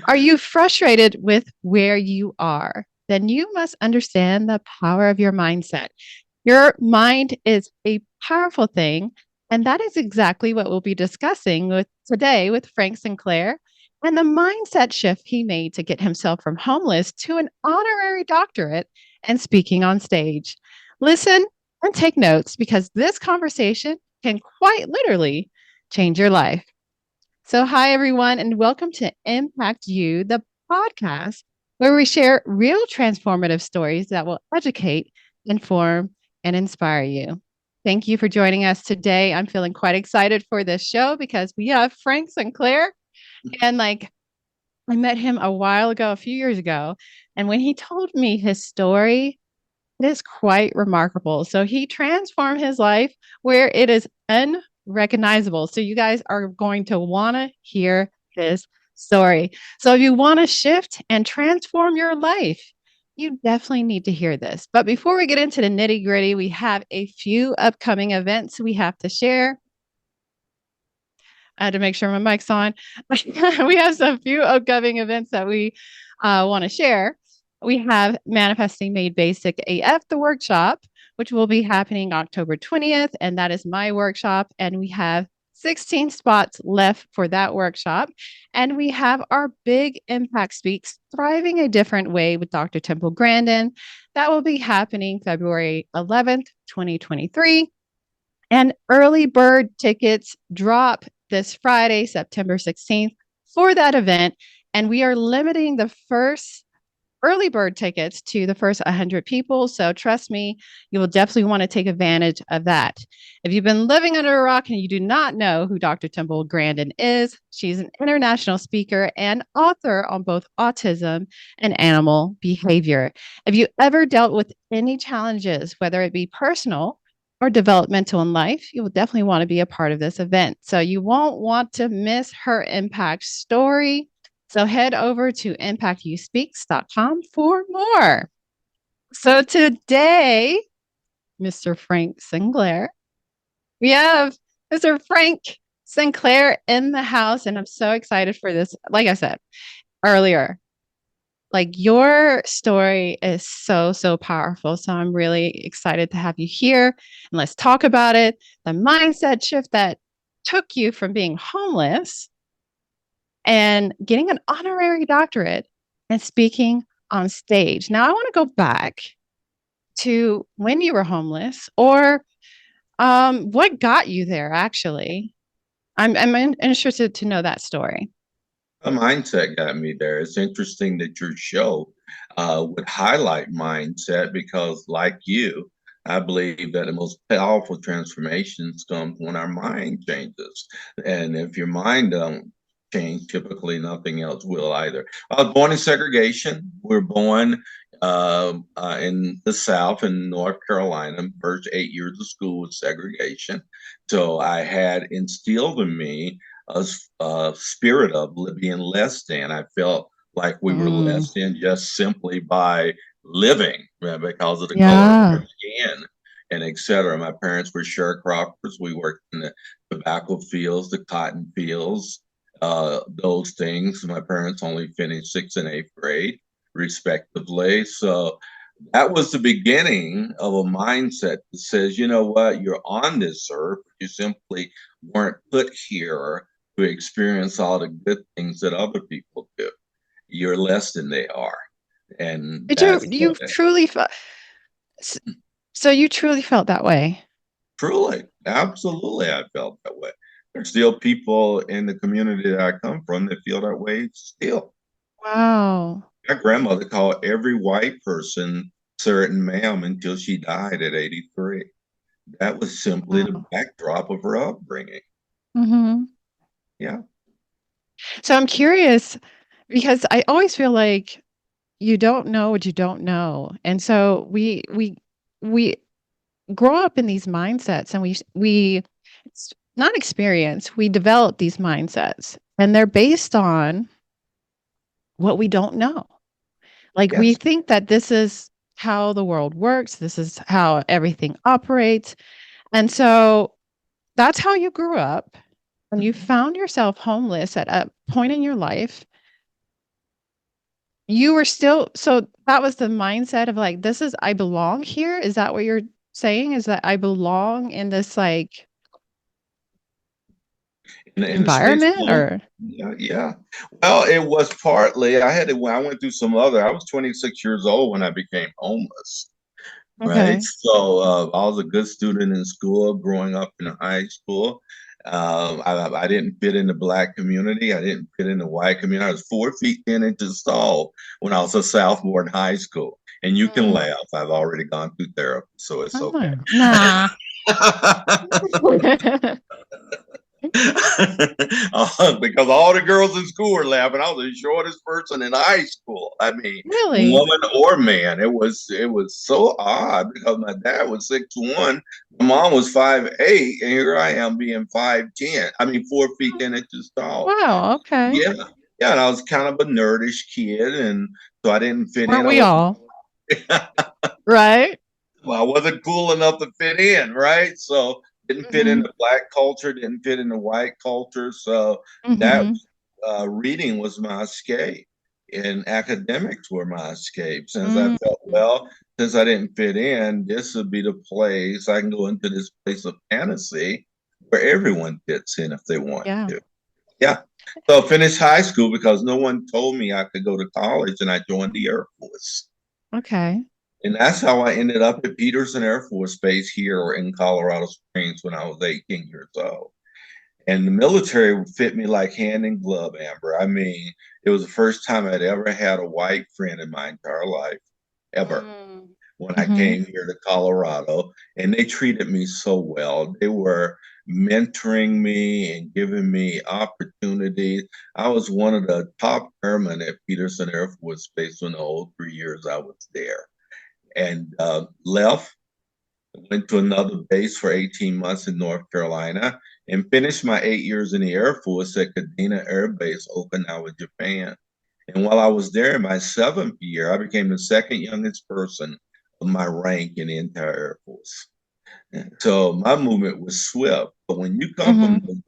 Are you frustrated with where you are? Then you must understand the power of your mindset. Your mind is a powerful thing. And that is exactly what we'll be discussing with today with Frank Sinclair and the mindset shift he made to get himself from homeless to an honorary doctorate and speaking on stage. Listen and take notes because this conversation can quite literally change your life. So, hi, everyone, and welcome to Impact You, the podcast where we share real transformative stories that will educate, inform, and inspire you. Thank you for joining us today. I'm feeling quite excited for this show because we have Frank Sinclair. And I met him a while ago, a few years ago. And when he told me his story, it is quite remarkable. So he transformed his life where it is unrecognizable. So you guys are going to want to hear his story. So if you want to shift and transform your life, you definitely need to hear this. But before we get into the nitty gritty, we have a few upcoming events we have to share. I had to make sure my mic's on. We have some few upcoming events that we want to share. We have Manifesting Made Basic AF, the workshop, which will be happening October 20th. And that is my workshop. And we have 16 spots left for that workshop. And we have our big Impact Speaks Thriving a Different Way with Dr. Temple Grandin. That will be happening February 11th, 2023. And early bird tickets drop this Friday, September 16th, for that event. And we are limiting the first early bird tickets to the first 100 people. So trust me, you will definitely want to take advantage of that. If you've been living under a rock and you do not know who Dr. Temple Grandin is, she's an international speaker and author on both autism and animal behavior. If you ever dealt with any challenges, whether it be personal or developmental in life, you will definitely want to be a part of this event. So you won't want to miss her impact story. So head over to impactyouSpeaks.com for more. So today, Mr. Frank Sinclair, we have Mr. Frank Sinclair in the house, and I'm so excited for this. Like I said earlier, like your story is so powerful. So I'm really excited to have you here and let's talk about it. The mindset shift that took you from being homeless and getting an honorary doctorate and speaking on stage. Now I want to go back to when you were homeless or what got you there actually. I'm interested to know that story. A mindset got me there. It's interesting that your show would highlight mindset because, like you, I believe that the most powerful transformations come when our mind changes. And if your mind don't change, typically nothing else will either. I was born in segregation. We're born in the South in North Carolina. First 8 years of school was segregation. So I had instilled in me a spirit of being less than. I felt like we were Mm, less than just simply by living because of the color of yeah. our skin and etc. My parents were sharecroppers. We worked in the tobacco fields, the cotton fields, those things. My parents only finished sixth and eighth grade, respectively. So that was the beginning of a mindset that says, you know what, you're on this earth. You simply weren't put here to experience all the good things that other people do. You're less than they are. And Did you that's you truly felt so you truly felt that way? truly, absolutely, I felt that way. There's still people in the community that I come from that feel that way still. Wow. My grandmother called every white person sir and ma'am until she died at 83. That was simply the Wow. backdrop of her upbringing. Hmm. Yeah. So I'm curious because I always feel like you don't know what you don't know. And so we grow up in these mindsets and we it's not experience, we develop these mindsets and they're based on what we don't know. Like we Yes. think that this is how the world works, this is how everything operates. And so that's how you grew up and you found yourself homeless at a point in your life. You were still so that was the mindset of like, this is I belong here? Is that what you're saying? Is that I belong in this like in the States. environment Well, or yeah, yeah. Well, it was partly, I had to, when I went through some other, I was 26 years old when I became homeless. Right. okay. So I was a good student in school, growing up in high school. I didn't fit in the black community. I didn't fit in the white community. I was 4 feet 10 inches tall when I was a sophomore in high school. And you can Mm. laugh. I've already gone through therapy, so it's okay. Oh, nah. Because all the girls in school were laughing. I was the shortest person in high school. I mean, Really? woman or man. It was so odd because my dad was 6'1", my mom was 5'8", and here I am being 5'10". I mean 4 feet 10 inches tall. Wow, okay. Yeah. Yeah, and I was kind of a nerdish kid, and so I didn't fit Weren't in. I we wasn't all? Right? well, I wasn't cool enough to fit in, right? So didn't fit in Mhm. the black culture, didn't fit in the white culture. So that Mhm. reading was my escape, and academics were my escape. Since I Mm. felt, well, since I didn't fit in, this would be the place I can go into this place of fantasy where everyone fits in if they want Yeah. to. Yeah. So I finished high school because no one told me I could go to college, and I joined the Air Force. Okay. And that's how I ended up at Peterson Air Force Base here in Colorado Springs when I was 18 years old. And the military fit me like hand in glove, Amber. I mean, it was the first time I'd ever had a white friend in my entire life, ever, Mm. when I Mhm. came here to Colorado. And they treated me so well. They were mentoring me and giving me opportunities. I was one of the top airmen at Peterson Air Force Base in the whole 3 years I was there, and left, went to another base for 18 months in North Carolina, and finished my 8 years in the Air Force at Kadena Air Base, Okinawa, Japan. And while I was there in my seventh year, I became the second youngest person of my rank in the entire Air Force. So my movement was swift. But when you come from Mhm. the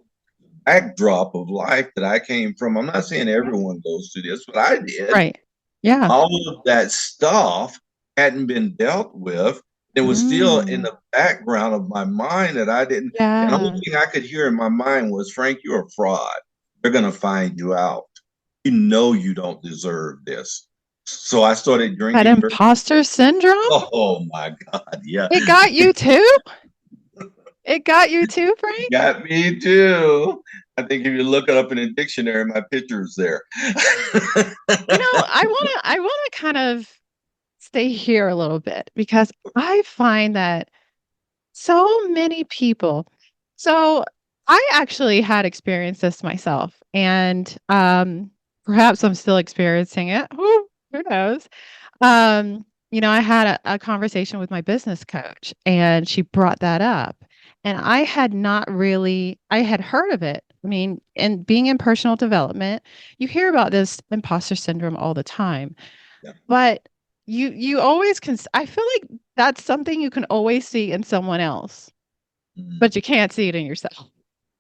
backdrop of life that I came from, I'm not saying Yeah. everyone goes through this, but I did. Right. Yeah. All of that stuff hadn't been dealt with. It was still in Mm. the background of my mind that I didn't. And the only Yeah. thing I could hear in my mind was, Frank, you're a fraud. They're going to find you out. You know you don't deserve this. So I started That drinking. imposter syndrome? Oh my God. Yeah. It got you too? It got you too, Frank? Got me too. I think if you look it up in a dictionary, my picture's there. I wanna kind of stay here a little bit because I find that so many people so I actually had experienced this myself, and, perhaps I'm still experiencing it. Who knows? I had a conversation with my business coach, and she brought that up, and I had not really I had heard of it. I mean, and being in personal development, you hear about this imposter syndrome all the time, Yeah. but you always can I feel like that's something you can always see in someone else, Mm. but you can't see it in yourself.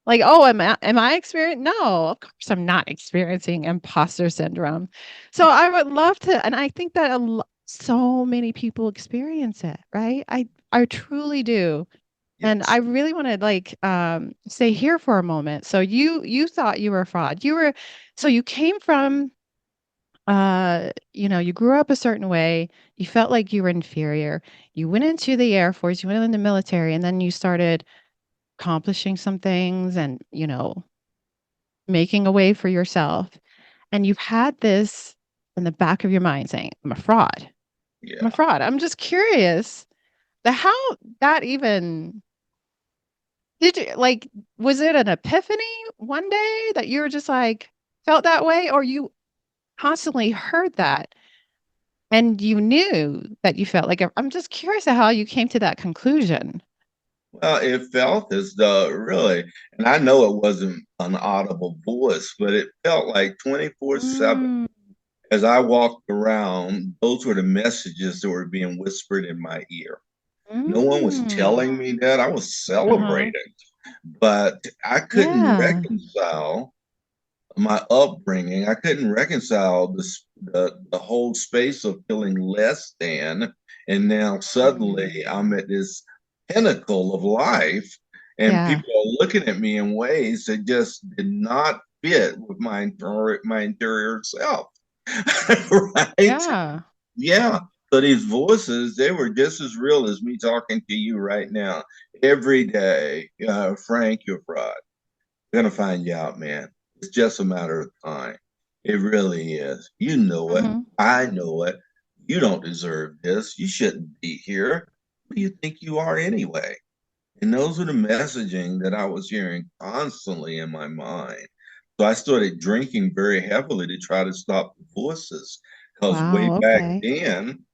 Like, "Oh, am I experiencing?" No, of course I'm not experiencing imposter syndrome. So I would love to, and I think that so many people experience it, right? I truly do. And I Yes. really want to like stay here for a moment. So you thought you were a fraud. So you came from you grew up a certain way, you felt like you were inferior. You went into the Air Force, you went in the military, and then you started accomplishing some things and, making a way for yourself. And you've had this in the back of your mind saying, I'm a fraud. I'm a Yeah. fraud. I'm just curious the how that even did you like was it an epiphany one day that you were just like felt that way, or you constantly heard that and you knew that you felt like I'm just curious at how you came to that conclusion. Well, it felt as though, really, and I know it wasn't an audible voice, but it felt like 24/7 Mm, as I walked around. Those were the messages that were being whispered in my ear. No one was mm, telling me that. I was uh-huh. celebrating, but I couldn't Yeah. reconcile my upbringing. I couldn't reconcile the the whole space of feeling less than, and now suddenly Mm. I'm at this pinnacle of life, and Yeah. people are looking at me in ways that just did not fit with my interior self. Right? Yeah. Yeah. So these voices, they were just as real as me talking to you right now. Every day, Frank, you're fraud. We're gonna find you out, man. It's just a matter of time. It really is. You know it. Hmm. I know it. You don't deserve this. You shouldn't be here. Who do you think you are anyway? And those are the messaging that I was hearing constantly in my mind. So I started drinking very heavily to try to stop the voices. Because way Wow. back Okay. then,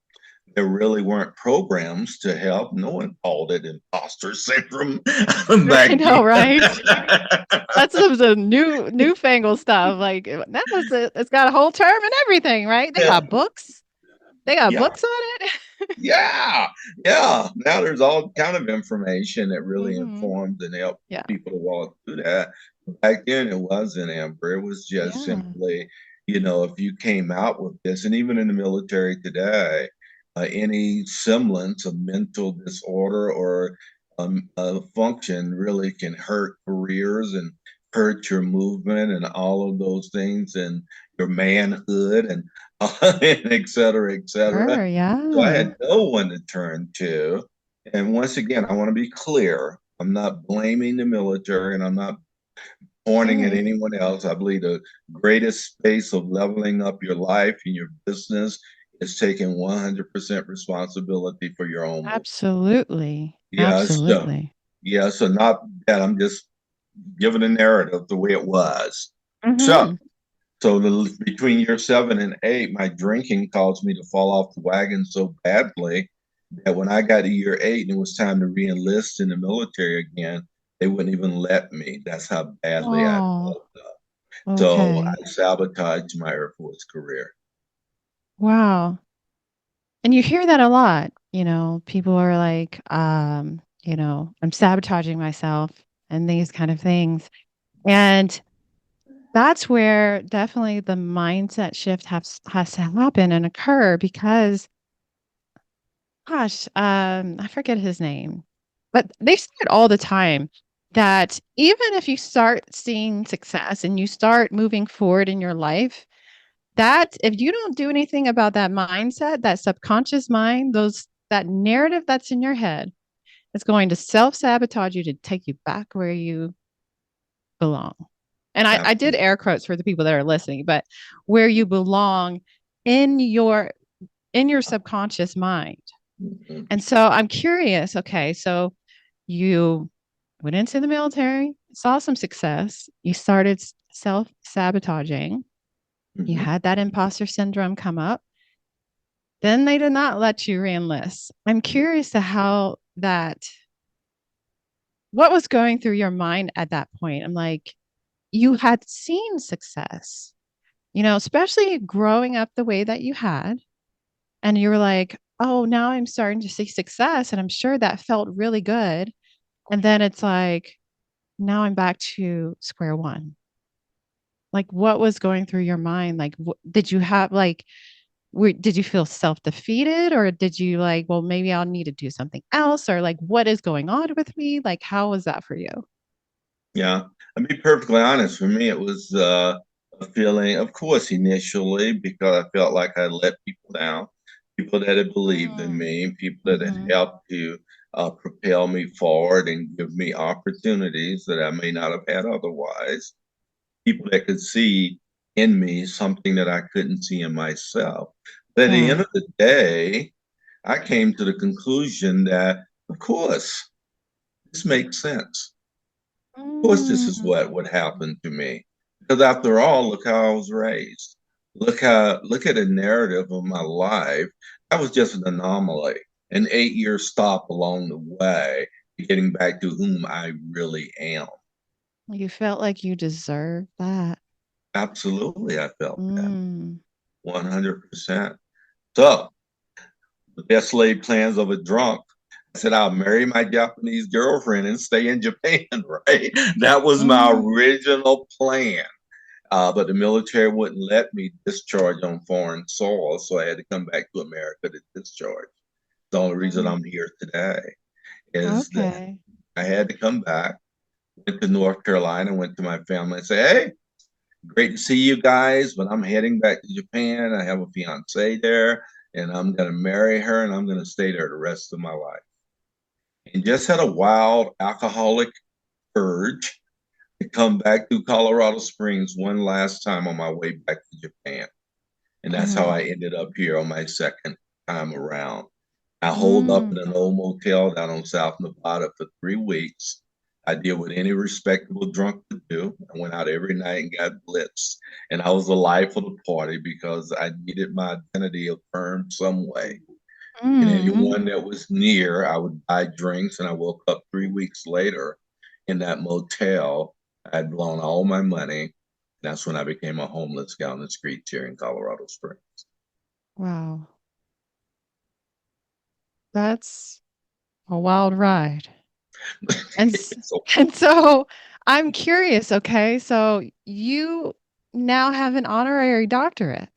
there really weren't programs to help. No one called it imposter syndrome I back know, right? then. That's the newfangled stuff. Like now it's got a whole term and everything, right? They got books. They got Yeah, books on it. yeah, yeah. Now there's all kind of information that really Hmm. informs and helps Yeah. people to walk through that. Back then, it wasn't, Amber. It was just Yeah. simply, if you came out with this, and even in the military today, any semblance of mental disorder or a function really can hurt careers and hurt your movement and all of those things and your manhood and, and et cetera, et cetera. Sure. So I Yeah. had no one to turn to. And once again, I want to be clear. I'm not blaming the military and I'm not pointing at Right. anyone else. I believe the greatest space of leveling up your life and your business is taking 100% responsibility for your own movement. Absolutely. Yeah, so Absolutely. yeah, so not that I'm just giving a narrative the way it was. So Hmm. between year 7 and 8, my drinking caused me to fall off the wagon so badly that when I got to year 8 and it was time to re-enlist in the military again, they wouldn't even let me. That's how badly I Oh, felt. So okay. I sabotaged my Air Force career. Wow. And you hear that a lot, people are like, I'm sabotaging myself and these kind of things. And that's where definitely the mindset shift has to happen and occur because, gosh, I forget his name, but they say it all the time that even if you start seeing success and you start moving forward in your life, that if you don't do anything about that mindset, that subconscious mind, that narrative that's in your head, it's going to self-sabotage you to take you back where you belong. And I did Absolutely. air quotes for the people that are listening, but where you belong in your in your subconscious mind. Mhm. And so I'm curious, okay, so you went into the military, saw some success, you started self-sabotaging, you Mhm. had that imposter syndrome come up. Then they did not let you reenlist. I'm curious to how that what was going through your mind at that point? I'm like, you had seen success, especially growing up the way that you had. And you were like, oh, now I'm starting to see success. And I'm sure that felt really good. And then it's like, now I'm back to square one. Like, what was going through your mind? Like, did you have like did you feel self-defeated or did you like, well, maybe I'll need to do something else or like what is going on with me? Like how was that for you? Yeah, I'll be perfectly honest. For me, it was a feeling, of course, initially, because I felt like I let people down, people that had believed in Mm. me, people that had Mhm. helped to propel me forward and give me opportunities that I may not have had otherwise, people that could see in me something that I couldn't see in myself. But at the Yeah. end of the day, I came to the conclusion that, of course, this makes sense course, this is Mm. what would happen to me. Because after all, look how I was raised. Look at the narrative of my life. I was just an anomaly, an 8 year stop along the way, getting back to whom I really am. You felt like you deserved that. Absolutely, I felt that Mm. 100%. So, the best laid plans of a drunk. I said, I'll marry my Japanese girlfriend and stay in Japan, right? That was my Mm. original plan. But the military wouldn't let me discharge on foreign soil, so I had to come back to America to discharge. The only reason Mm. I'm here today is that Okay. I had to come back, went to North Carolina, went to my family and say, hey, great to see you guys, but I'm heading back to Japan. I have a fiance there, and I'm going to marry her, and I'm going to stay there the rest of my life. And just had a wild alcoholic urge to come back through Colorado Springs one last time on my way back to Japan. And that's how Mhm. I ended up here on my second time around. I holed up in Mm. an old motel down on South Nevada for 3 weeks. I did what any respectable drunk would do. I went out every night and got blitzed. And I was the life of the party because I needed my identity affirmed some way. And Mm. anyone that was near, I would buy drinks. And I woke up 3 weeks later in that motel. I had blown all my money. That's when I became a homeless guy on the streets here in Colorado Springs. Wow. That's a wild ride. And So, and so I'm curious, okay? So you now have an honorary doctorate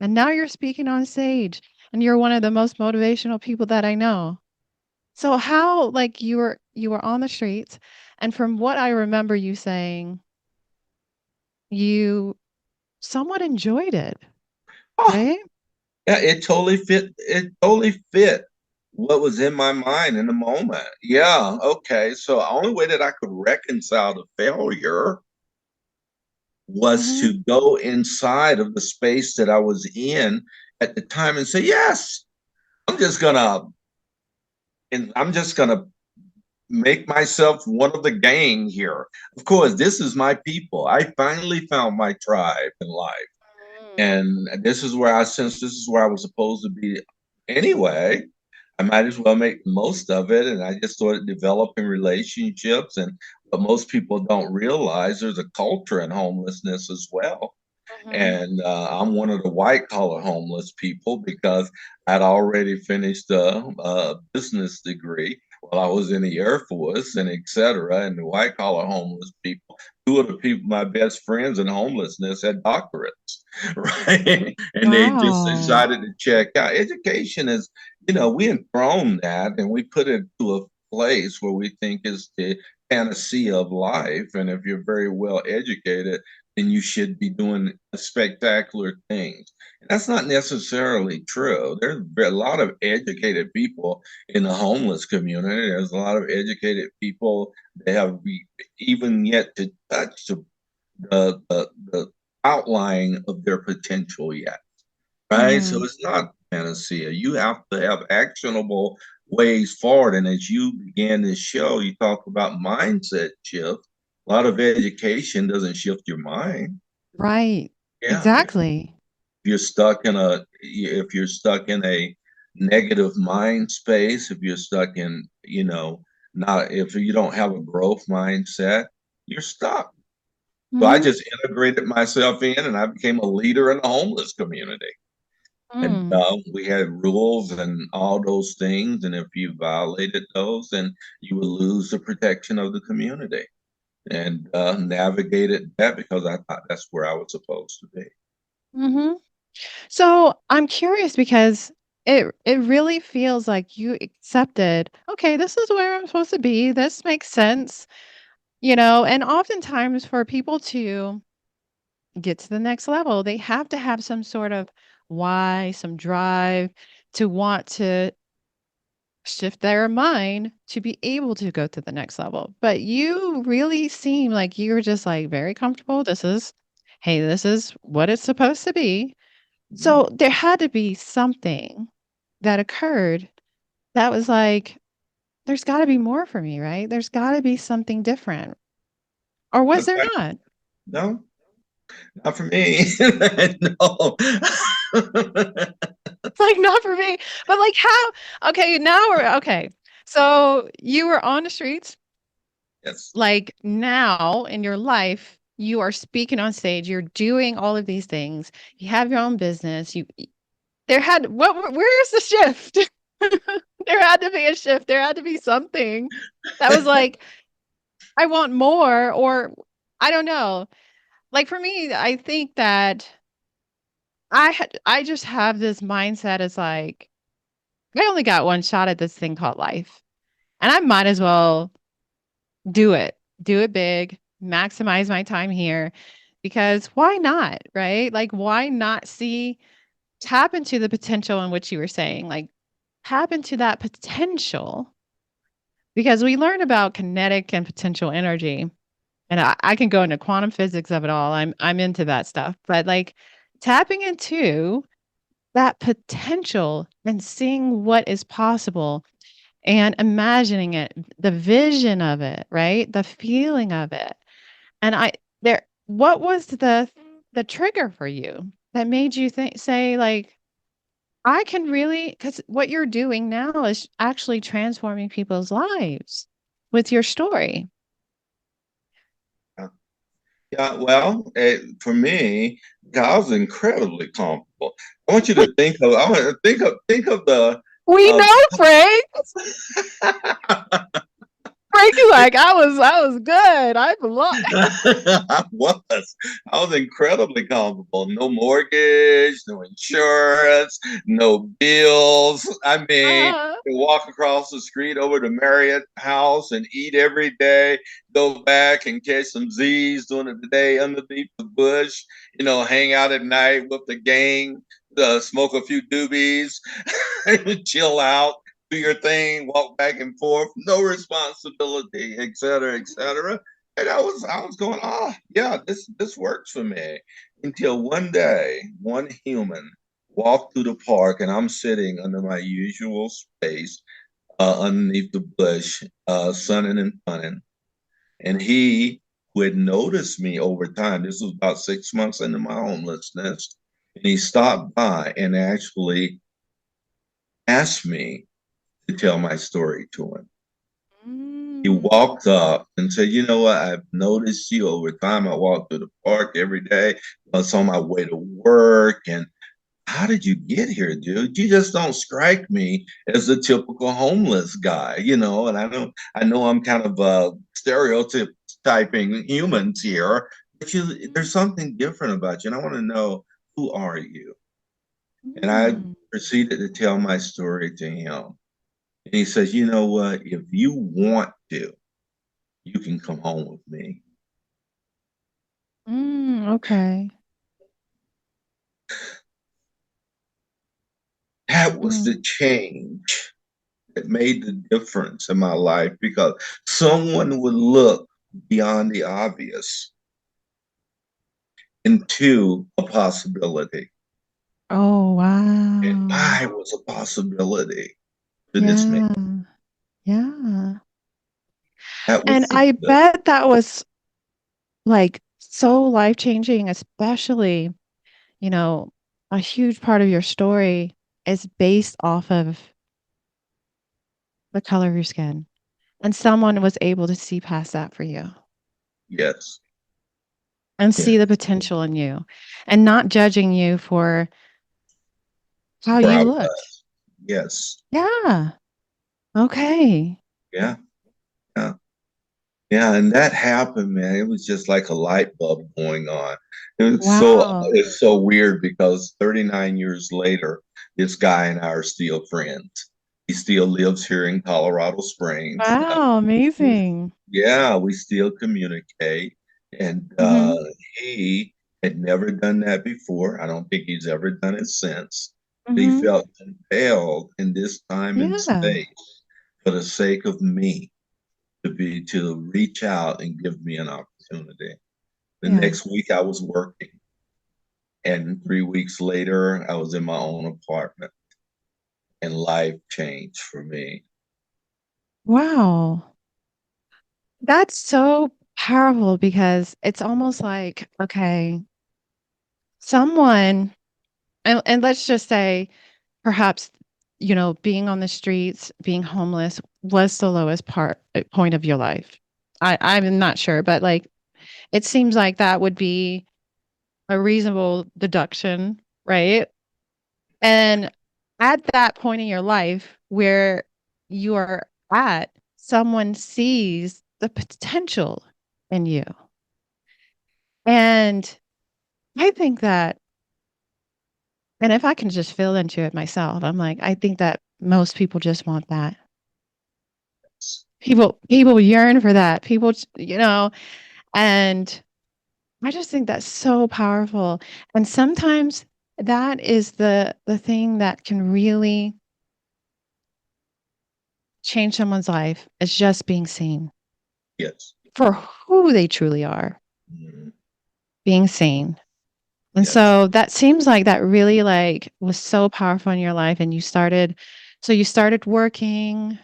and now you're speaking on stage and you're one of the most motivational people that I know. So how like you were on the streets and from what I remember you saying, you somewhat enjoyed it, oh, right? yeah, it totally fit. It totally fit what was in my mind in the moment. Yeah, okay. So the only way that I could reconcile the failure was Mhm. to go inside of the space that I was in at the time and say, yes, I'm just gonna and I'm just gonna make myself one of the gang here. Of course, this is my people. I finally found my tribe in life. Mm. And this is where I sensed this is where I was supposed to be anyway. I might as well make the most of it. And I just started developing relationships. And what most people don't realize, there's a culture in homelessness as well. Mhm. And I'm one of the white collar homeless people because I'd already finished a business degree while I was in the Air Force and et cetera. And the white collar homeless people, two of the people, my best friends in homelessness, had doctorates, right? And they just Wow. decided to check out. Education is, we enthrone that and we put it to a place where we think is the panacea of life. And if you're very well educated, then you should be doing spectacular things. And that's not necessarily true. There's a lot of educated people in the homeless community. There's a lot of educated people that have even yet to touch the outline of their potential yet, right? So Mhm. it's not panacea. You have to have actionable ways forward. And as you began this show, you talk about mindset shift. A lot of education doesn't shift your mind. Right. Yeah, Exactly. if you're stuck in a negative mind space, if you're stuck in, not if you don't have a growth mindset, you're stuck. So I Mhm. just integrated myself in and I became a leader in the homeless community. And Mm. we had rules and all those things. And if you violated those, then you would lose the protection of the community. And navigated that because I thought that's where I was supposed to be. Mhm. So I'm curious because it really feels like you accepted, okay, this is where I'm supposed to be. This makes sense, and oftentimes for people to get to the next level, they have to have some sort of why, some drive to want to shift their mind to be able to go to the next level. But you really seem like you were just like very comfortable. Hey, this is what it's supposed to be. Mhm. So there had to be something that occurred that was like, there's got to be more for me, right? There's got to be something different. Or was Not there quite. not? No, not for me. No. It's like not for me. But like how okay, now we're okay. So you were on the streets, Yes. like now in your life, you are speaking on stage, you're doing all of these things. You have your own business. There had where's the shift? There had to be a shift. There had to be something that was like, I want more, or I don't know. like for me, I think that I just have this mindset as like I only got one shot at this thing called life. And I might as well do it. Do it big, maximize my time here because why not, right? Like why not see tap into the potential in which you were saying, like tap into that potential because we learn about kinetic and potential energy. And I can go into quantum physics of it all. I'm into that stuff. But like tapping into that potential and seeing what is possible and imagining it, the vision of it, right? The feeling of it. And I there what was the trigger for you that made you think say like I can really cuz what you're doing now is actually transforming people's lives with your story. Yeah, yeah, well, for me, I was incredibly comfortable. I want you to think of the We uh, know, Frank. Frank is like, I was good. I belong. I was. I was incredibly comfortable. No mortgage, no insurance, no bills. I mean, Uh, to walk across the street over to Marriott House and eat every day, go back and catch some Z's during the day underneath the bush, hang out at night with the gang, smoke a few doobies, chill out, do your thing, walk back and forth, no responsibility, et cetera, et cetera. And I was going, yeah, this works for me. Until one day, one human walked through the park and I'm sitting under my usual space, underneath the bush, sunning and funning. And he, who had noticed me over time, this was about 6 months into my homelessness, and he stopped by and actually asked me to tell my story to him. He mm, walked up and said, "You know what? I've noticed you over time. I walk through the park every day. I was on my way to work. And how did you get here, dude? You just don't strike me as a typical homeless guy, And I know I'm kind of stereotyping humans here, but there's something different about you. And I want to know, who are you?" And I mm, proceeded to tell my story to him. And he says, "You know what? If you want to, you can come home with me." okay. That was Mm. the change that made the difference in my life because someone would look beyond the obvious into a possibility. Oh, And wow. I was a possibility to this man. Yeah. Yeah. That And was the I good. bet that was like so life-changing, especially, you know, a huge part of your story is based off of the color of your skin. And someone was able to see past that for you Yes. and Yeah. see the potential in you and not judging you for how Where I you looked. was. Yes. Yeah. Okay. Yeah. Yeah. Yeah, and that happened, man. It was just like a light bulb going on. Wow. It's so weird because 39 years later, this guy and I are still friends. He still lives here in Colorado Springs. Wow. Amazing. Yeah, we still communicate. And Hmm. he had never done that before. I don't think he's ever done it since. But he Hmm. felt compelled in this time and Yeah. space for the sake of me to reach out and give me an opportunity. The Yeah. next week I was working, and 3 weeks later I was in my own apartment, and life changed for me. Wow. That's so powerful because it's almost like, okay, someone, and let's just say perhaps, being on the streets, being homeless was the lowest point of your life. I'm not sure, but like it seems like that would be a reasonable deduction, right? And at that point in your life where you are at, someone sees the potential in you And I think that, and if I can just feel into it myself, I'm like, I think that most people just want that. People yearn for that. People, and I just think that's so powerful. And sometimes that is the thing that can really change someone's life is just being seen Yes. for who they truly are, Mhm. being seen. And Yes. so that seems like that really like was so powerful in your life and you started working,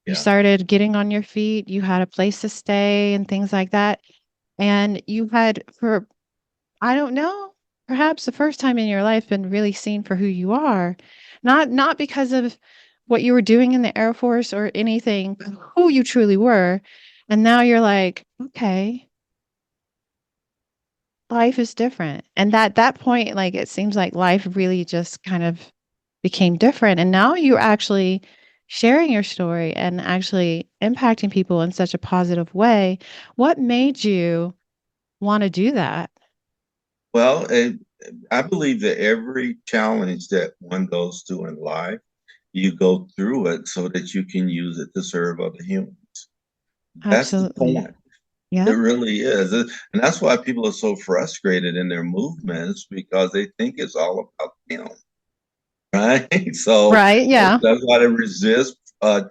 you Yeah. started getting on your feet, you had a place to stay and things like that. And you had for I don't know, perhaps the first time in your life been really seen for who you are. Not because of what you were doing in the Air Force or anything, but who you truly were. And now you're like, okay, life is different. And that point, like it seems like life really just kind of became different. And now you're actually sharing your story and actually impacting people in such a positive way. What made you want to do that? Well, I believe that every challenge that one goes through in life, you go through it so that you can use it to serve other humans. That's the Absolutely. point. It Yep. really is. And that's why people are so frustrated in their movements because they think it's all about them, right? So Right. Yeah. that's why they resist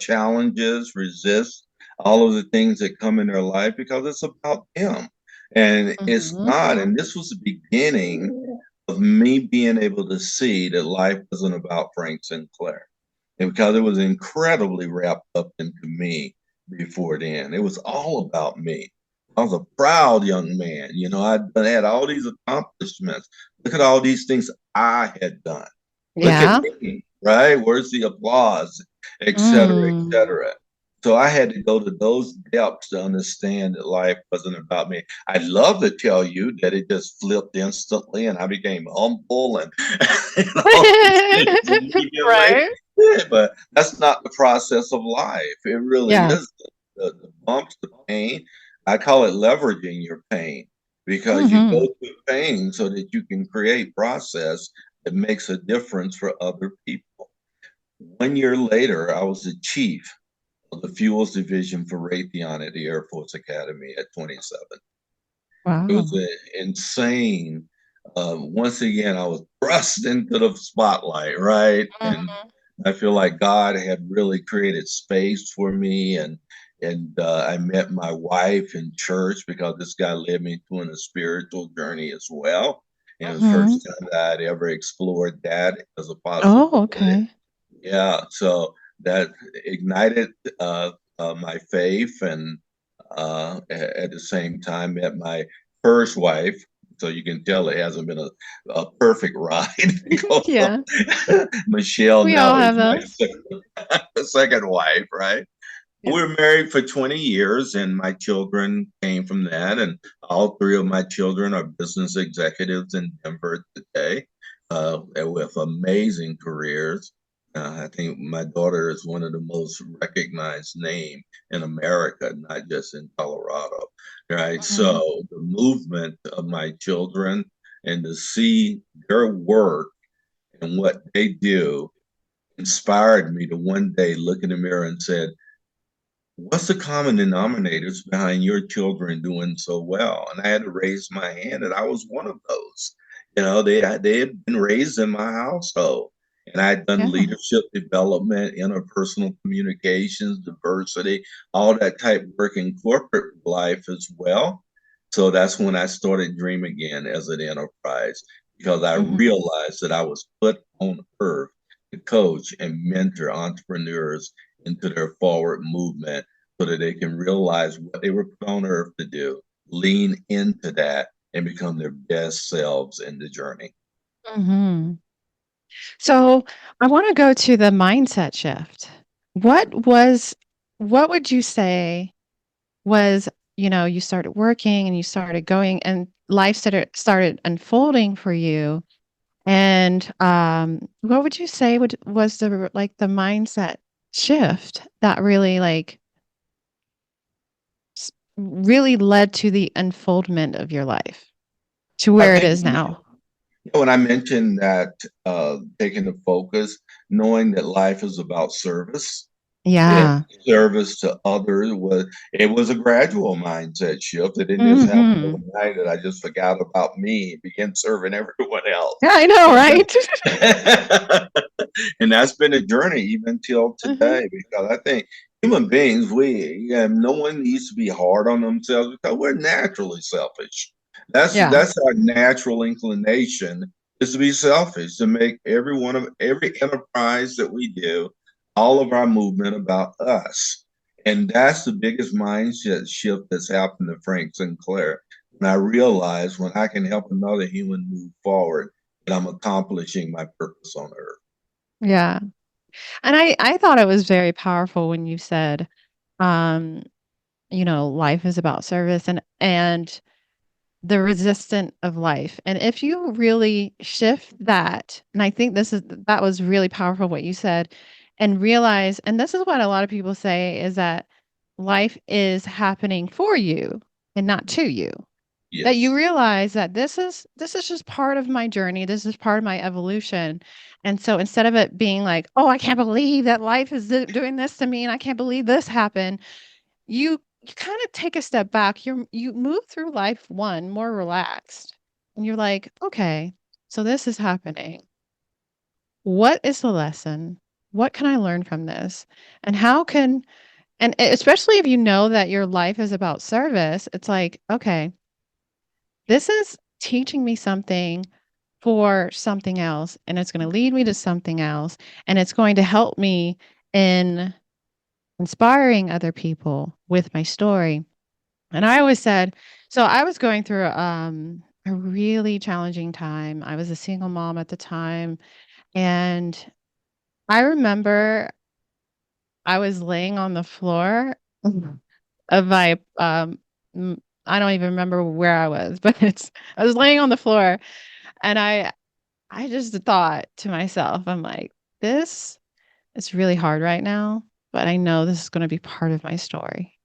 challenges, resist all of the things that come in their life because it's about them. And it's Mhm. not. And this was the beginning of me being able to see that life wasn't about Frank Sinclair. And because it was incredibly wrapped up into me before then, it was all about me. I was a proud young man. I had all these accomplishments. Look at all these things I had done. Look at Yeah. me, right? Where's the applause, et cetera, et Mm. cetera. So I had to go to those depths to understand that life wasn't about me. I'd love to tell you that it just flipped instantly and I became humble and, and all these things immediately. Right. Yeah, but that's not the process of life. It really Yeah. is the bumps, the pain. I call it leveraging your pain because you go Mhm. through pain so that you can create process that makes a difference for other people. 1 year later, I was the chief of the fuels division for Raytheon at the Air Force Academy at 27. It was Wow. insane. Once again, I was thrust into the spotlight, right? And Mhm. I feel like God had really created space for me, and I met my wife in church because this guy led me through a spiritual journey as well. And it was the Mhm. first time that I'd ever explored that as a Oh, possibility. okay. Yeah, so that ignited my faith, and at the same time, met my first wife. So you can tell it hasn't been a perfect ride because Yeah. Michelle We all now have is my those. second wife, right? Yeah. We were married for 20 years, and my children came from that. And all three of my children are business executives in Denver today, with amazing careers. I think my daughter is one of the most recognized name in America, not just in Colorado, right? Mhm. So the movement of my children and to see their work and what they do inspired me to one day look in the mirror and said, what's the common denominators behind your children doing so well? And I had to raise my hand, and I was one of those. They had been raised in my household, and I had done Yeah. leadership development, interpersonal communications, diversity, all that type of work in corporate life as well. So that's when I started Dream Again as an enterprise because I Mhm. realized that I was put on earth to coach and mentor entrepreneurs into their forward movement so that they can realize what they were put on earth to do, lean into that, and become their best selves in the journey. Mhm. So, I wanna go to the mindset shift. What was what would you say was, you started working and you started going and life started unfolding for you. And what would you say was the mindset shift that really really led to the unfoldment of your life? to I where it think is now. when I mentioned that taking the focus, knowing that life is about service, and Yeah. service to others was a gradual mindset shift. It didn't just happen Hmm. overnight that I just forgot about me and began serving everyone else. Yeah, I know, right? And that's been a journey even till Hmm. today because I think human beings, no one needs to be hard on themselves because we're naturally selfish. Yeah. That's our natural inclination is to be selfish, to make every enterprise that we do, all of our movement about us. And that's the biggest mindset shift that's happened to Frank Sinclair. And I realize when I can help another human move forward, that I'm accomplishing my purpose on earth. Yeah. And I thought it was very powerful when you said, um, life is about service and the resistant of life. And if you really shift that, and I think that was really powerful what you said, and realize, and this is what a lot of people say is that life is happening for you and not to you. That Yes. you realize that this is just part of my journey. This is part of my evolution. And so instead of it being like, oh, I can't believe that life is doing this to me and I can't believe this happened, you kind of take a step back. You move through life one more relaxed. And you're like, okay, so this is happening. What is the lesson? What can I learn from this? And how can and especially if you know that your life is about service, it's like, okay, this is teaching me something for something else, and it's going to lead me to something else, and it's going to help me in inspiring other people with my story. And I always said, so I was going through a really challenging time. I was a single mom at the time, and I remember I was laying on the floor of my I don't even remember where I was, but I was laying on the floor and I just thought to myself, I'm like, this is really hard right now, but I know this is going to be part of my story.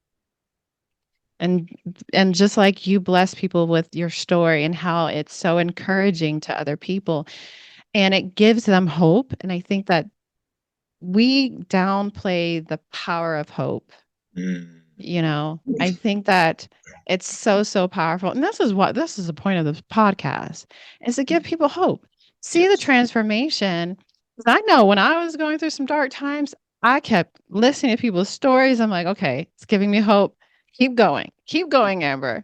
And and just like you bless people with your story and how it's so encouraging to other people and it gives them hope. And I think that we downplay the power of hope. Mm. I think that it's so, so powerful. And this is the point of this podcast is to give people hope. See the Yes. transformation. 'Cause I know when I was going through some dark times, I kept listening to people's stories. I'm like, okay, it's giving me hope. Keep going, Amber.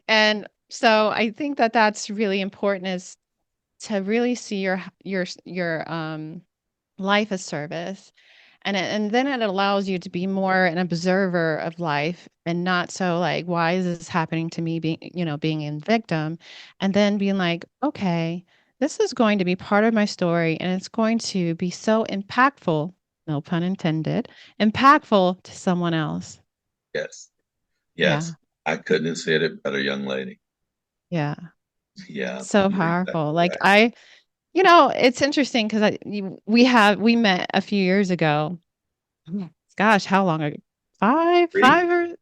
And so I think that that's really important is to really see your life as service and then it allows you to be more an observer of life and not so like why is this happening to me being in victim and then being like okay this is going to be part of my story and it's going to be so impactful no pun intended impactful to someone else. Yes. Yeah. Yes. I couldn't have said it better, young lady. Yeah. Yeah, So you're powerful exactly like right. it's interesting because we met a few years ago. Gosh, how long ago? Three, Five or is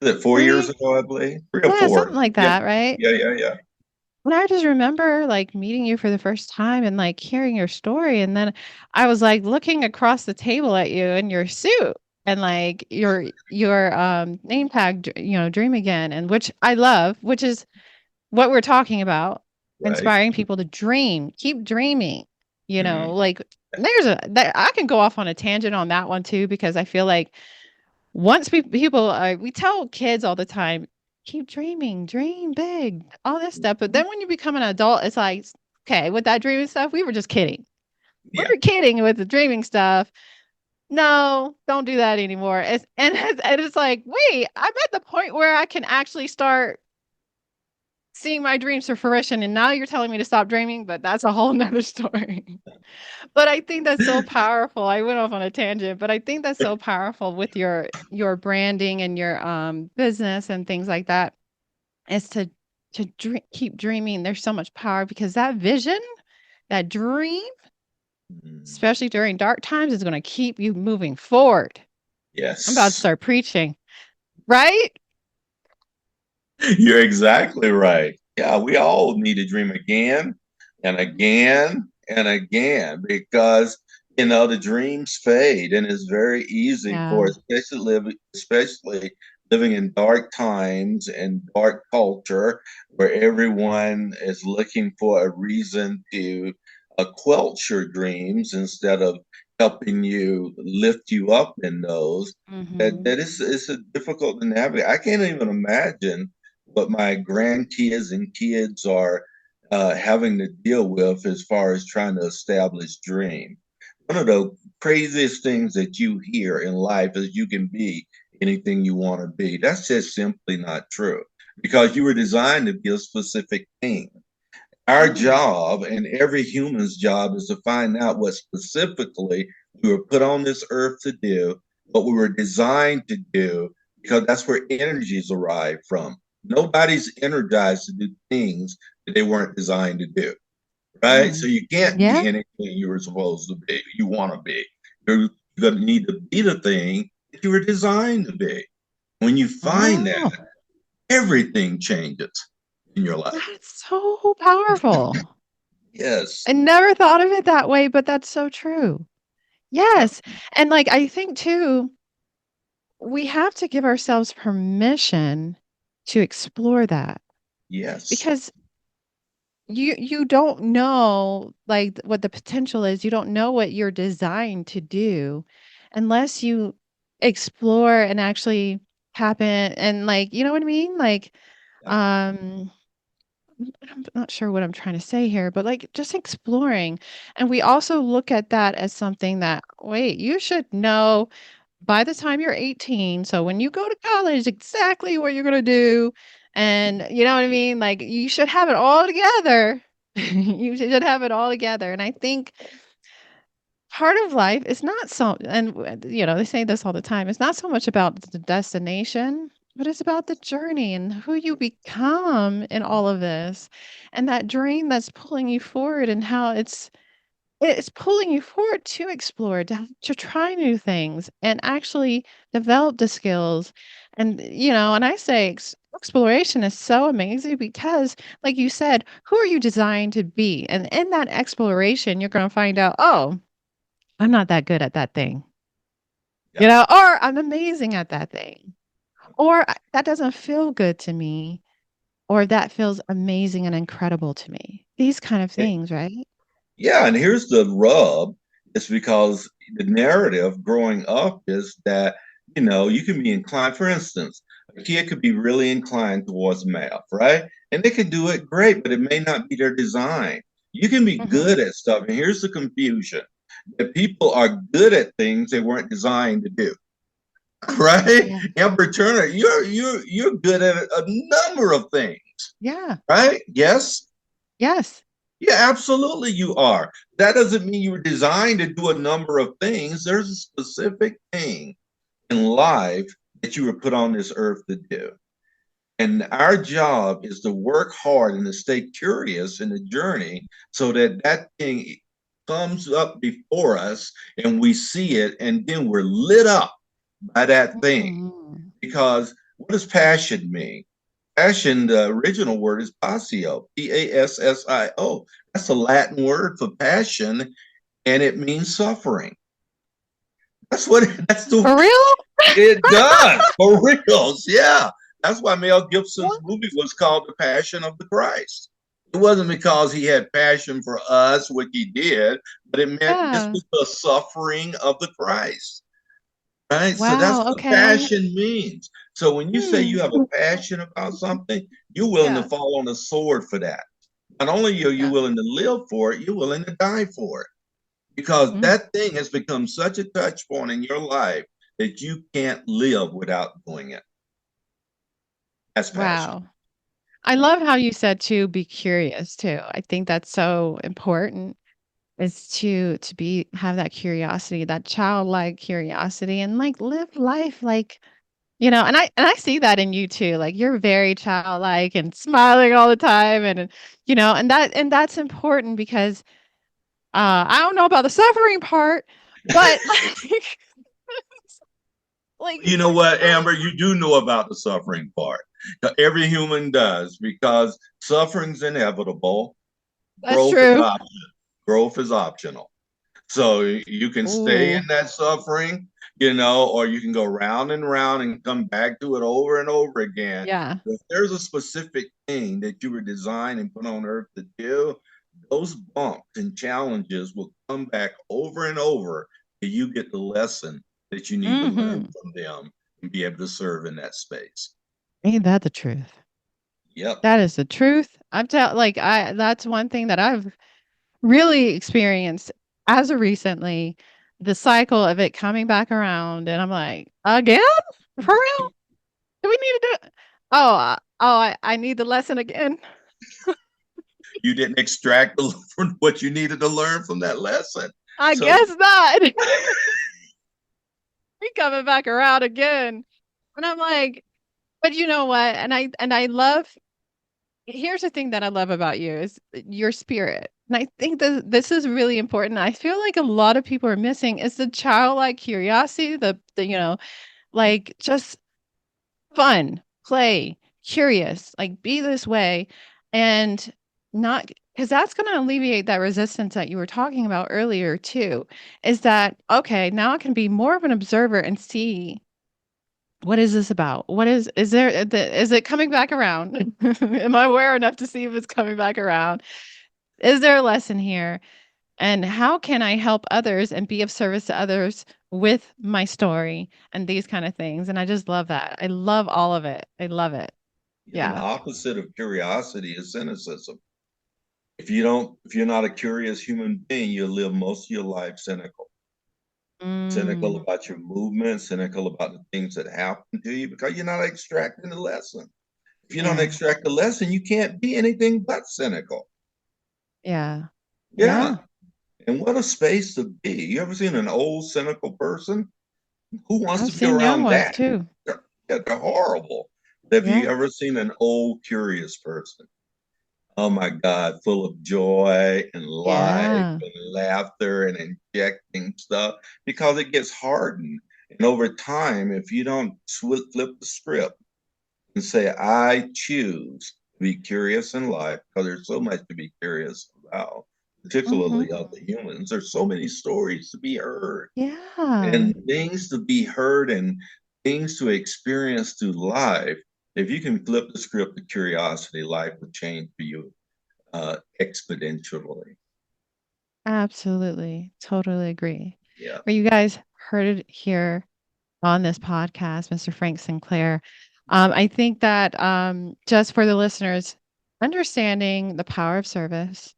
it 4 years 3? ago, I believe? Three or Yeah, four. something like Yeah. that, right? Yeah. And I just remember, like, meeting you for the first time and, like, hearing your story, and then I was, like, looking across the table at you in your suit and, like, your name tag, Dream Again, and which I love, which is what we're talking about, Right. inspiring people to dream, keep dreaming, Mm. like, I can go off on a tangent on that one too because I feel like once we tell kids all the time, keep dreaming, dream big, all this stuff. But then when you become an adult, it's like, okay, with that dreaming stuff, we were just kidding. We Yeah. were kidding with the dreaming stuff. No, don't do that anymore. And it's like, wait, I'm at the point where I can actually start seeing my dreams to fruition. And now you're telling me to stop dreaming, but that's a whole nother story. But I think that's so powerful. I went off on a tangent, but I think that's so powerful with your branding and your business and things like that is to keep dreaming. There's so much power because that vision, that dream, Mm. especially during dark times, is going to keep you moving forward. I'm about to Yes. start preaching, right? You're exactly right. Yeah, we all need to dream again and again and again because the dreams fade, and it's very easy for Yeah. especially living in dark times and dark culture where everyone is looking for a reason to quelch your dreams instead of helping you lift you up in those. That Hmm. is it's a difficult to navigate. I can't even imagine what my grandkids and kids are having to deal with as far as trying to establish dream. One of the craziest things that you hear in life is you can be anything you want to be. That's just simply not true because you were designed to be a specific thing. Our Yeah. job and every human's job is to find out what specifically we were put on this earth to do, what we were designed to do, because that's where energies arrive from. Nobody's energized to do things that they weren't designed to do, right? So Mm. you can't be Yeah. anything you were supposed to be, you want to be. You're going to need to be the thing that you were designed to be. When you find that, Oh, everything changes in your life. that's so powerful. Yes. I never thought of it that way, but that's so true. Yeah. Yes. And like I think too, we have to give ourselves permission to explore that Yes. because you don't know like what the potential is. You don't know what you're designed to do unless you explore and actually tap in and like, you know what I mean? Like Yeah. um I'm not sure what I'm trying to say here, but like just exploring. And we also look at that as something that, wait, you should know by the time you're 18. So when you go to college, exactly what you're going to do. And you know what I mean? Like you should have it all together. You should have it all together. And I think part of life is not so, and they say this all the time. It's not so much about the destination, but it's about the journey and who you become in all of this, and that dream that's pulling you forward, and how it's pulling you forward to explore, to try new things, and actually develop the skills. And I say exploration is so amazing because, like you said, who are you designed to be? And in that exploration, you're going to find out, oh, I'm not that good at that thing, Yeah. or I'm amazing at that thing, or that doesn't feel good to me, or that feels amazing and incredible to me. These kind of things, right? Yeah, and here's the rub. It's because the narrative growing up is that, you can be inclined, for instance, a kid could be really inclined towards math, right? And they can do it great, but it may not be their design. You can be Hmm. good at stuff, and here's the confusion that people are good at things they weren't designed to do. Right? Yeah. Amber Turner, you're good at a number of things, Yeah. right? Yes. Yes. Yeah, absolutely you are. That doesn't mean you were designed to do a number of things. There's a specific thing in life that you were put on this earth to do. And our job is to work hard and to stay curious in the journey so that that thing comes up before us and we see it and then we're lit up by that thing. Mhm. Because what does passion mean? Passion, the original word is passio, Passio. That's a Latin word for passion, and it means suffering. That's what that's the For real? it does for reals. Yeah, that's why Mel Gibson's What? movie was called The Passion of the Christ. It wasn't because he had passion for us, which he did, but it meant this Yeah. was the suffering of the Christ. Right? So that's Wow, what okay. passion means. So when you say Hmm. you have a passion about something, you're willing to Yeah. fall on a sword for that. Not only are you Yeah. willing to live for it, you're willing to die for it. Because Mm. that thing has become such a touch point in your life that you can't live without doing it. That's passion. Wow. I love how you said to be curious too. I think that's so important is to be have that curiosity, that childlike curiosity and like live life like, and I see that in you too. Like you're very childlike and smiling all the time and that's important because I don't know about the suffering part, but like Like, You know what, Amber? You do know about the suffering part. Every human does, because suffering's inevitable. that's Growth is true. optional. Growth is optional. So you can stay Ooh, in that suffering, you know, or you can go round and round and come back to it over and over again. yeah. If there's a specific thing that you were designed and put on earth to do, those bumps and challenges will come back over and over till you get the lesson that you need to learn Mm-hmm. from them and be able to serve in that space. Ain't that the truth? Yep. That is the truth. That's one thing that I've really experienced as of recently, the cycle of it coming back around. And I'm like, again? For real? Do we need to do it? I need the lesson again. You didn't extract from what you needed to learn from that lesson. I So guess not. We coming back around again. And I'm like, but you know what? And I love here's the thing that I love about you is your spirit. And I think that this is really important. I feel like a lot of people are missing is the childlike curiosity, the like just fun, play, curious, like be this way and not because that's going to alleviate that resistance that you were talking about earlier too. Is that okay, now I can be more of an observer and see what is this about? What is there is it coming back around? Am I aware enough to see if it's coming back around? Is there a lesson here? And how can I help others and be of service to others with my story and these kind of things? And I just love that. I love all of it. I love it. an Yeah. opposite of curiosity is cynicism. If you're not a curious human being, you'll live most of your life cynical. Cynical Mm, about your movement, cynical about the things that happen to you because you're not extracting the lesson. If you don't yeah. extract the lesson, you can't be anything but cynical. Yeah. Yeah. Yeah. And what a space to be. You ever seen an old cynical person? Who wants I've to be seen young around ones that? too. They're horrible. Have you Yeah. ever seen an old curious person? Oh my God, full of joy and life Yeah. and laughter and injecting stuff because it gets hardened. And over time, if you don't flip the script and say, I choose to be curious in life, because there's so much to be curious about, Hmm. particularly of the humans, there's so many stories to be heard Yeah. and things to be heard and things to experience through life. If you can flip the script to curiosity, life will change for you exponentially. Absolutely. Totally agree. Yeah, Well, you guys heard it here on this podcast, Mr. Frank Sinclair. I think that just for the listeners, understanding the power of service,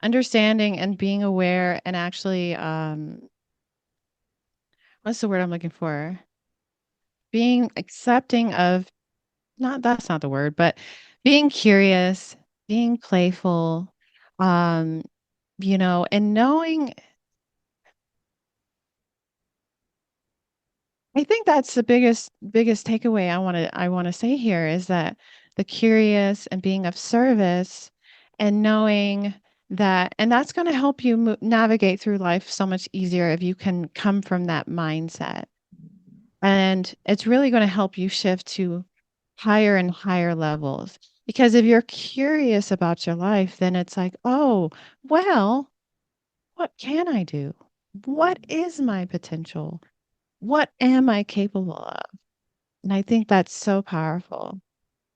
understanding and being aware, and actually, what's the word I'm looking for? Being accepting of, not that's not the word, but being curious, being playful, um, and knowing I think that's the biggest takeaway I wanna say here is that the curious and being of service and knowing that and that's gonna help you navigate through life so much easier if you can come from that mindset. And it's really gonna help you shift to higher and higher levels. Because if you're curious about your life, then it's like, "Oh, well, what can I do? What is my potential? What am I capable of?" And I think that's so powerful.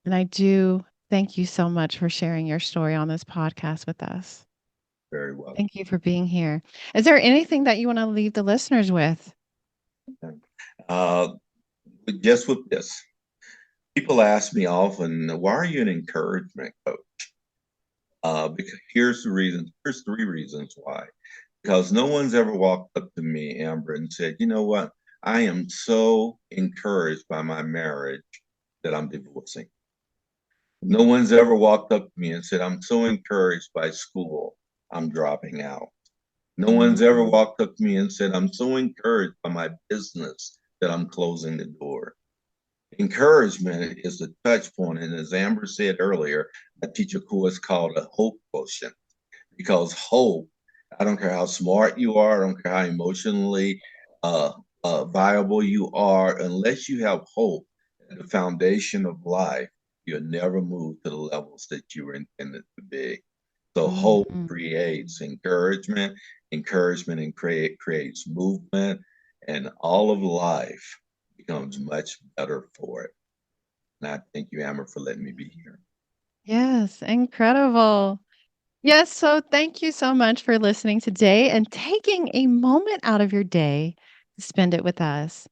And I do thank you so much for sharing your story on this podcast with us. very well. Thank you for being here. Is there anything that you want to leave the listeners with? Uh, but just with this, people ask me often, why are you an encouragement coach? Because here's the reason. Here's three reasons why. Because no one's ever walked up to me, Amber, and said, you know what? I am so encouraged by my marriage that I'm divorcing. No one's ever walked up to me and said, I'm so encouraged by school, I'm dropping out. No one's ever Mm, walked up to me and said, I'm so encouraged by my business that I'm closing the door. Encouragement is the touch point. And as Amber said earlier, I teach a course called a hope quotient because hope, I don't care how smart you are, I don't care how emotionally viable you are, unless you have hope at the foundation of life, you'll never move to the levels that you were intended to be. So hope Mhm. creates encouragement, creates movement, and all of life becomes much better for it. And I thank you, Amber, for letting me be here. Yes, incredible. Yes, so thank you so much for listening today and taking a moment out of your day to spend it with us.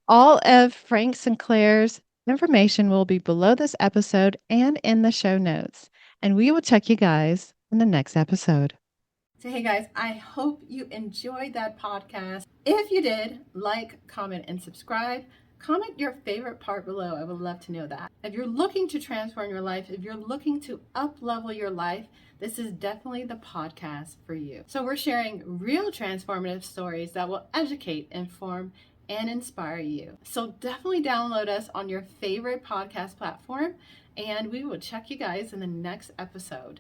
All of Frank Sinclair's information will be below this episode and in the show notes. And we will check you guys in the next episode. So, hey guys, I hope you enjoyed that podcast. If you did, like, comment, and subscribe. Comment your favorite part below. I would love to know that. If you're looking to transform your life, if you're looking to up level your life, this is definitely the podcast for you. So, we're sharing real transformative stories that will educate, inform, and inspire you. So, definitely download us on your favorite podcast platform, and we will check you guys in the next episode.